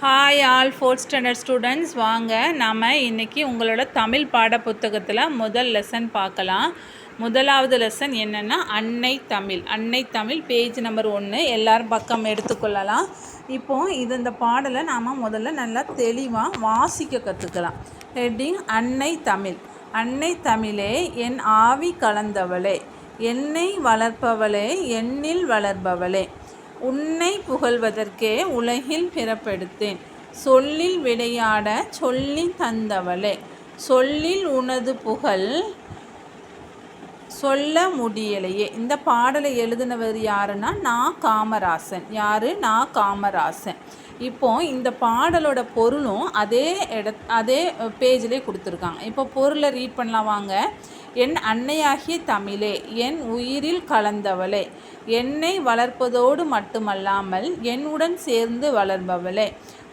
Hi all fourth standard students, வாங்க நாம் இன்றைக்கி உங்களோட தமிழ் பாட புத்தகத்தில் முதல் லெசன் பார்க்கலாம். முதலாவது லெசன் என்னென்னா அன்னை தமிழ் பேஜ் நம்பர் 1. எல்லோரும் பக்கம் எடுத்துக்கொள்ளலாம். இப்போது இந்த பாடலை நாம் முதல்ல நல்லா தெளிவாக வாசிக்க கற்றுக்கலாம். ஹெட்டிங் அன்னை தமிழே என் ஆவி கலந்தவளே, என்னை வளர்ப்பவளே, எண்ணில் வளர்பவளே, உன்னை புகழ்வதற்கே உலகில் பிறப்பெடுத்தேன், சொல்லில் விளையாட சொல்லி தந்தவளே, சொல்லில் உனது புகழ் சொல்ல முடியலையே. இந்த பாடலை எழுதினவர் யாருன்னா காமராசன். இப்போ இந்த பாடலோட பொருளும் அதே பேஜ்லேயே கொடுத்துருக்காங்க. இப்போ பொருளை ரீட் பண்ணலாம் வாங்க. என் அன்னையாகிய தமிழே, என் உயிரில் கலந்தவளே, என்னை வளர்ப்பதோடு மட்டுமல்லாமல் என்னுடன் சேர்ந்து வளர்பவளே,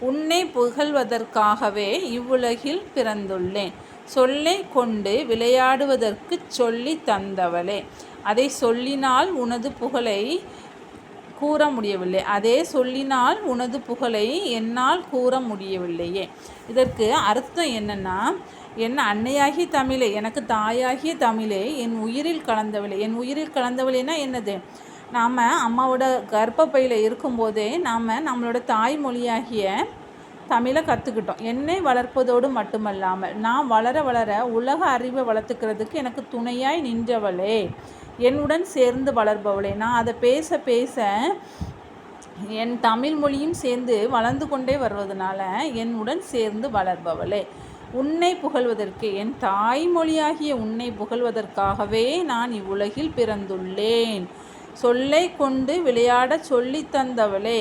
உன்னை புகழ்வதற்காகவே இவ்வுலகில் பிறந்துள்ளேன், சொல்லை கொண்டு விளையாடுவதற்கு சொல்லி தந்தவளே, அதை சொல்லினால் உனது புகழை கூற முடியவில்லை, என்னால் கூற முடியவில்லையே. இதற்கு அர்த்தம் என்னென்னா, என் அன்னையாகிய தமிழே, எனக்கு தாயாகிய தமிழே, என் உயிரில் கலந்தவளேனா என்னது? நாம் அம்மாவோட கர்ப்பப்பையில் இருக்கும்போதே நம்மளோட தாய்மொழியாகிய தமிழை கற்றுக்கிட்டோம். என்னை வளர்ப்பதோடு மட்டுமல்லாமல் நான் வளர வளர உலக அறிவை வளர்த்துக்கிறதுக்கு எனக்கு துணையாய் நின்றவளே, என்னுடன் சேர்ந்து வளர்பவளே, நான் அதை பேச பேச என் தமிழ் மொழியும் சேர்ந்து வளர்ந்து கொண்டே வருவதனால என்னுடன் சேர்ந்து வளர்பவளே, உன்னை புகழ்வதற்கு, என் தாய்மொழியாகிய உன்னை புகழ்வதற்காகவே நான் இவ்வுலகில் பிறந்துள்ளேன், சொல்லை கொண்டு விளையாட சொல்லி தந்தவளே.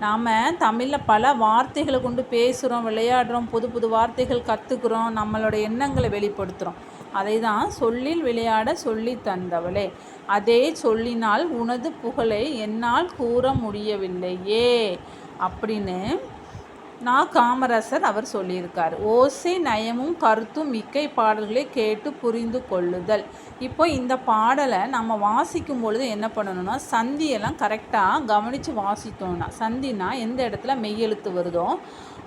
நாம் தமிழில் பல வார்த்தைகளை கொண்டு பேசுகிறோம், விளையாடுறோம், புது புது வார்த்தைகள் கற்றுக்குறோம், நம்மளோட எண்ணங்களை வெளிப்படுத்துகிறோம். அதை தான் சொல்லில் விளையாட சொல்லி தந்தவளே, அதே சொல்லினால் உனது புகழை என்னால் கூற முடியவில்லையே அப்படின்னு காமராசர் அவர் சொல்லியிருக்கார். ஓசை நயமும் கருத்தும் மிக்கை பாடல்களை கேட்டு புரிந்து கொள்ளுதல். இப்போ இந்த பாடலை நம்ம வாசிக்கும் பொழுது என்ன பண்ணணும்னா, சந்தியெல்லாம் கரெக்டாக கவனித்து வாசித்தோம்னா, சந்தினா எந்த இடத்துல மெய்யெழுத்து வருதோ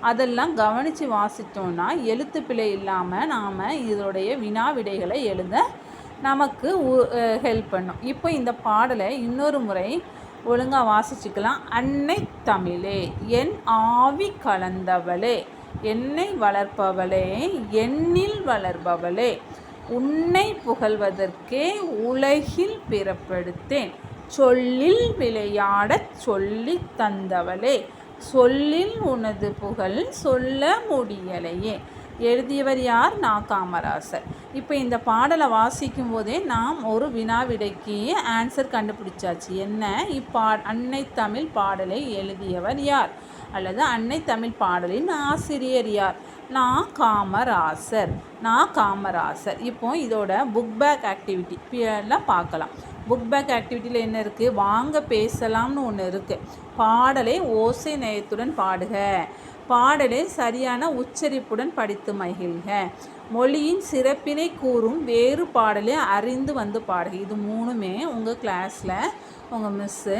அதெல்லாம் கவனித்து வாசித்தோம்னா எழுத்து பிழை இல்லாமல் நாம் இதோடைய வினா விடைகளை எழுத நமக்கு ஹெல்ப் பண்ணும். இப்போ இந்த பாடலை இன்னொரு முறை ஒழுங்காக வாசிச்சுக்கலாம். அன்னை தமிழே, என் ஆவி கலந்தவளே, என்னை வளர்ப்பவளே, எண்ணில் வளர்பவளே, உன்னை புகழ்வதற்கே உலகில் பிறப்பெடுத்தேன், சொல்லில் விளையாடச் சொல்லி தந்தவளே, சொல்லில் உனது புகழ் சொல்ல முடியலையே. எழுதியவர் யார்? காமராசர். இப்போ இந்த பாடலை வாசிக்கும் போதே நாம் ஒரு வினாவிடைக்கு ஆன்சர் கண்டுபிடிச்சாச்சு. என்ன? அன்னை தமிழ் பாடலை எழுதியவர் யார், அல்லது அன்னை தமிழ் பாடலின் ஆசிரியர் யார்? காமராசர். இப்போ இதோட புக் பேக் ஆக்டிவிட்டி எல்லாம் பார்க்கலாம். புக் பேக் ஆக்டிவிட்டியில் என்ன இருக்குது? வாங்க பேசலாம்னு ஒன்று இருக்குது. பாடலை ஓசை நயத்துடன் பாடுக, பாடலை சரியான உச்சரிப்புடன் படித்து மகிழ்க, மொழியின் சிறப்பினை கூறும் வேறு பாடலை அறிந்து வந்து பாடுக. இது மூணுமே உங்கள் கிளாஸில் உங்கள் மிஸ்ஸு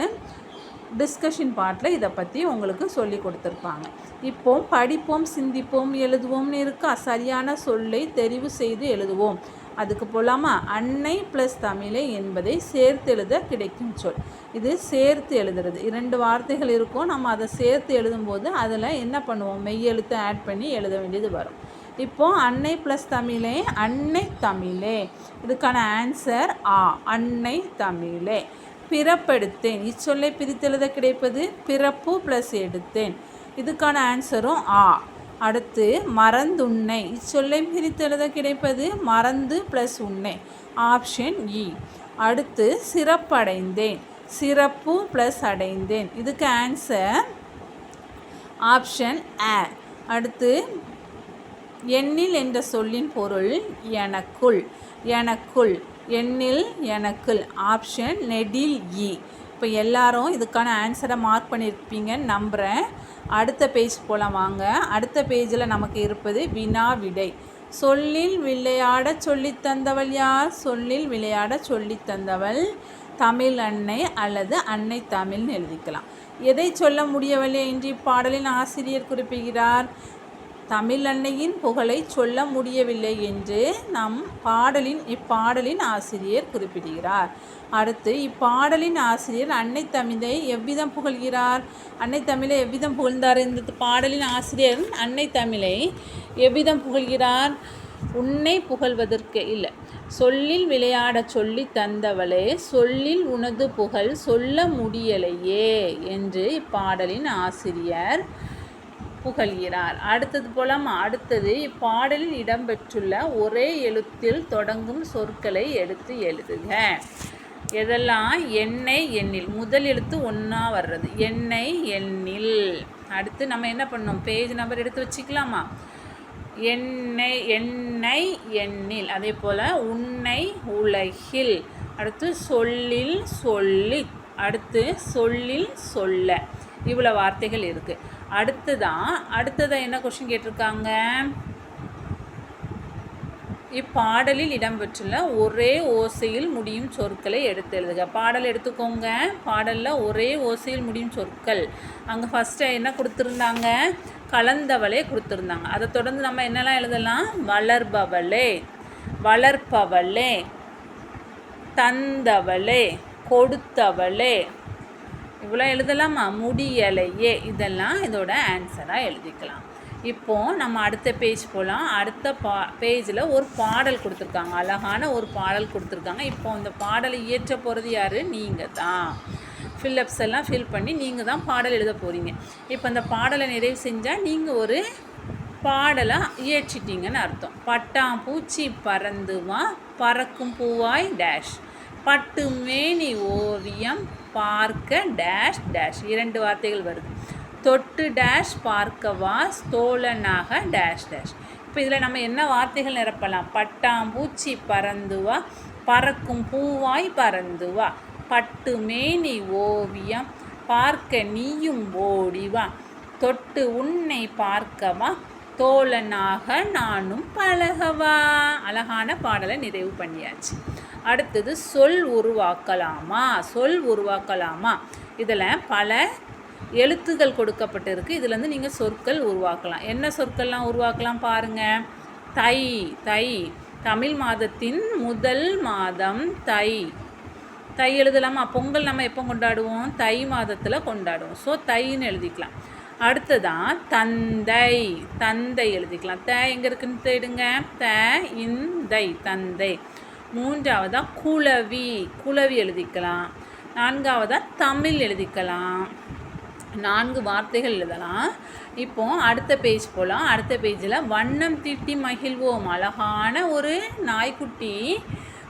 டிஸ்கஷன் பார்ட்டில் இதை பற்றி உங்களுக்கு சொல்லி கொடுத்துருப்பாங்க. இப்போ படிப்போம், சிந்திப்போம், எழுதுவோம்னு இருக்கா? சரியான சொல்லை தெரிவு செய்து எழுதுவோம். அதுக்கு போகலாமா? அன்னை ப்ளஸ் தமிழை என்பதை சேர்த்து எழுத கிடைக்கும் சொல். இது சேர்த்து எழுதுறது. 2 வார்த்தைகள் இருக்கும், நம்ம அதை சேர்த்து எழுதும்போது அதில் என்ன பண்ணுவோம்? மெய்யெழுத்தை ஆட் பண்ணி எழுத வேண்டியது வரும். இப்போது அன்னை ப்ளஸ் தமிழே, அன்னை தமிழே, இதுக்கான ஆன்சர் அன்னை தமிழே. பிறப்பெடுத்தேன், இச்சொல்லை பிரித்தெழுத கிடைப்பது பிறப்பு ப்ளஸ் எடுத்தேன், இதுக்கான ஆன்சரும் அடுத்து மறந்துன்னை, இச்சொல்லை பிரித்தெழுத கிடைப்பது மறந்து ப்ளஸ் உன்னை, ஆப்ஷன் இ. அடுத்து சிறப்படைந்தேன், சிறப்பு ப்ளஸ் அடைந்தேன், இதுக்கு ஆன்சர் ஆப்ஷன் ஏ. அடுத்து எண்ணில் என்ற சொல்லின் பொருள் எனக்குள், எண்ணில் எனக்குள், ஆப்ஷன் நெடில் இ. இப்போ எல்லாரும் இதுக்கான ஆன்சரை மார்க் பண்ணியிருப்பீங்கன்னு நம்புகிறேன். அடுத்த பேஜ் போகலாம் வாங்க. அடுத்த பேஜில் நமக்கு இருப்பது வினா விடை. சொல்லில் விளையாட சொல்லி தந்தவள் யார்? சொல்லில் விளையாட சொல்லி தந்தவள் தமிழ் அன்னை அல்லது அன்னை தமிழ்னு எழுதிக்கலாம். எதை சொல்ல முடியவில்லை என்று இப்பாடலின் ஆசிரியர் குறிப்பிடுகிறார்? தமிழ் அன்னையின் புகழை சொல்ல முடியவில்லை என்று இப்பாடலின் ஆசிரியர் குறிப்பிடுகிறார். அடுத்து இப்பாடலின் ஆசிரியர் அன்னை தமிழை எவ்விதம் புகழ்கிறார்? அன்னை தமிழை எவ்விதம் புகழ்ந்தார்? இந்த பாடலின் ஆசிரியர் அன்னை தமிழை எவ்விதம் புகழ்கிறார்? உன்னை புகழ்வதற்கு இல்லை, சொல்லில் விளையாட சொல்லி தந்தவளே, சொல்லில் உனது புகழ் சொல்ல முடியலையே என்று இப்பாடலின் ஆசிரியர் புகழ்கிறார். அடுத்தது இப்பாடலில் இடம்பெற்றுள்ள ஒரே எழுத்தில் தொடங்கும் சொற்களை எடுத்து எழுதுக. எதெல்லாம்? எண்ணெய் எண்ணில், முதல் எழுத்து ஒன்றா வர்றது, எண்ணெய் எண்ணில். அடுத்து நம்ம என்ன பண்ணோம்? பேஜ் நம்பர் எடுத்து வச்சுக்கலாமா? எண்ணெய் எண்ணில், அதே போல் உன்னை உலகில், அடுத்து சொல்லில் சொல்லி, அடுத்து சொல்லில் சொல்ல, இவ்வளோ வார்த்தைகள் இருக்குது. அடுத்ததான் என்ன கொஸ்டின் கேட்டிருக்காங்க? இப்பாடலில் இடம்பெற்றுள்ள ஒரே ஓசையில் முடியும் சொற்களை எடுத்து எழுதுக. பாடல் எடுத்துக்கோங்க. பாடலில் ஒரே ஓசையில் முடியும் சொற்கள், அங்கே ஃபஸ்ட்டு என்ன கொடுத்துருந்தாங்க? கலந்தவளே கொடுத்துருந்தாங்க. அதை தொடர்ந்து நம்ம என்னெல்லாம் எழுதலாம்? வளர்பவளே, வளர்ப்பவளே, தந்தவளே, கொடுத்தவளே, இவ்வளோ எழுதலாமா? முடியலையே, இதெல்லாம் இதோட ஆன்சராக எழுதிக்கலாம். இப்போது நம்ம அடுத்த பேஜ் போகலாம். அடுத்த பேஜில் ஒரு பாடல் கொடுத்துருக்காங்க, அழகான ஒரு பாடல் கொடுத்துருக்காங்க. இப்போ அந்த பாடலை இயற்ற போகிறது யார்? நீங்கள் தான். ஃபில்லப்ஸ் எல்லாம் ஃபில் பண்ணி நீங்கள் தான் பாடல் எழுத போகிறீங்க. இப்போ அந்த பாடலை நிறைவு செஞ்சால் நீங்கள் ஒரு பாடலை இயற்றிட்டீங்கன்னு அர்த்தம். பட்டாம்பூச்சி பறந்து வா, பறக்கும் பூவாய் டேஷ், பட்டு மேனி ஓவியம் பார்க்க டேஷ் டேஷ், 2 வார்த்தைகள் வருது. தொட்டு டேஷ் பார்க்கவா, தோழனாக டேஷ் டேஷ். இப்போ இதில் நம்ம என்ன வார்த்தைகள் நிரப்பலாம்? பட்டாம்பூச்சி பறந்து வா, பறக்கும் பூவாய் பறந்து வா, பட்டு மேனி ஓவியம் பார்க்க நீயும் ஓடிவா, தொட்டு உன்னை பார்க்கவா, தோழனாக நானும் பழகவா. அழகான பாடலை நிறைவு பண்ணியாச்சு. அடுத்தது சொல் உருவாக்கலாமா. இதில் பல எழுத்துக்கள் கொடுக்கப்பட்டிருக்கு. இதுலேருந்து நீங்கள் சொற்கள் உருவாக்கலாம். என்ன சொற்கள்லாம் உருவாக்கலாம் பாருங்கள். தை, தமிழ் மாதத்தின் முதல் மாதம் தை. தை எழுதலாமா? பொங்கல் நம்ம எப்போ கொண்டாடுவோம்? தை மாதத்தில் கொண்டாடுவோம். ஸோ தைன்னு எழுதிக்கலாம். அடுத்ததான் தந்தை எழுதிக்கலாம். எங்கே இருக்குன்னு தேடுங்க. இந்தை, தந்தை. மூன்றாவதாக குளவி எழுதிக்கலாம். நான்காவதாக தமிழ் எழுதிக்கலாம். 4 வார்த்தைகள் எழுதலாம். இப்போது அடுத்த பேஜ் போகலாம். அடுத்த பேஜில் வண்ணம் தீட்டி மகிழ்வோம், அழகான ஒரு நாய்க்குட்டி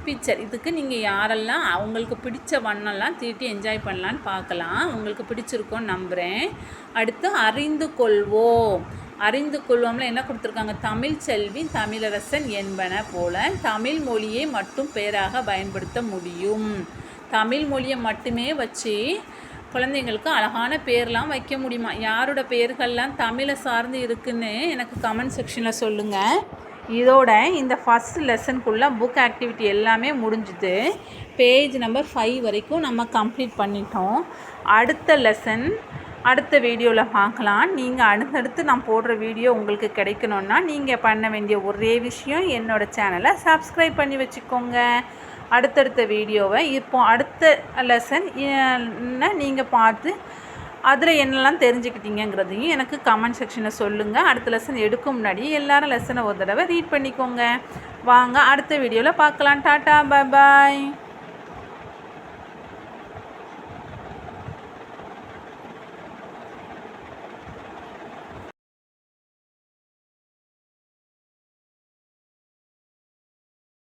பிக்சர். இதுக்கு நீங்கள் யாரெல்லாம் அவங்களுக்கு பிடிச்ச வண்ணம்லாம் தீட்டி என்ஜாய் பண்ணலான்னு பார்க்கலாம். உங்களுக்கு பிடிச்சிருக்கோன்னு நம்புகிறேன். அடுத்து அறிந்து கொள்வோம்ல என்ன கொடுத்துருக்காங்க? தமிழ் செல்வி, தமிழரசன் என்பன போல தமிழ் மொழியை மட்டும் பெயராக பயன்படுத்த முடியும். தமிழ் மொழியை மட்டுமே வச்சு குழந்தைங்களுக்கு அழகான பேர்லாம் வைக்க முடியுமா? யாரோட பேர்கள்லாம் தமிழை சார்ந்து இருக்குன்னு எனக்கு கமெண்ட் செக்ஷனில் சொல்லுங்கள். இதோட இந்த ஃபஸ்ட் லெசனுக்குள்ளே புக் ஆக்டிவிட்டி எல்லாமே முடிஞ்சுது. பேஜ் நம்பர் 5 வரைக்கும் நம்ம கம்ப்ளீட் பண்ணிட்டோம். அடுத்த லெசன் அடுத்த வீடியோவில் பார்க்கலாம். நீங்கள் அடுத்தடுத்து நான் போடுற வீடியோ உங்களுக்கு கிடைக்கணுன்னா நீங்கள் பண்ண வேண்டிய ஒரே விஷயம் என்னோடய சேனலை சப்ஸ்கிரைப் பண்ணி வச்சுக்கோங்க. அடுத்தடுத்த வீடியோவை இப்போ அடுத்த லெசன் நீங்கள் பார்த்து அதில் என்னெல்லாம் தெரிஞ்சுக்கிட்டீங்கிறதையும் எனக்கு கமெண்ட் செக்ஷனில் சொல்லுங்கள். அடுத்த லெசன் எடுக்கும் முன்னாடி எல்லாரும் லெசனை ஒரு தடவை ரீட் பண்ணிக்கோங்க. வாங்க அடுத்த வீடியோவில் பார்க்கலாம். டாட்டா, பாய்.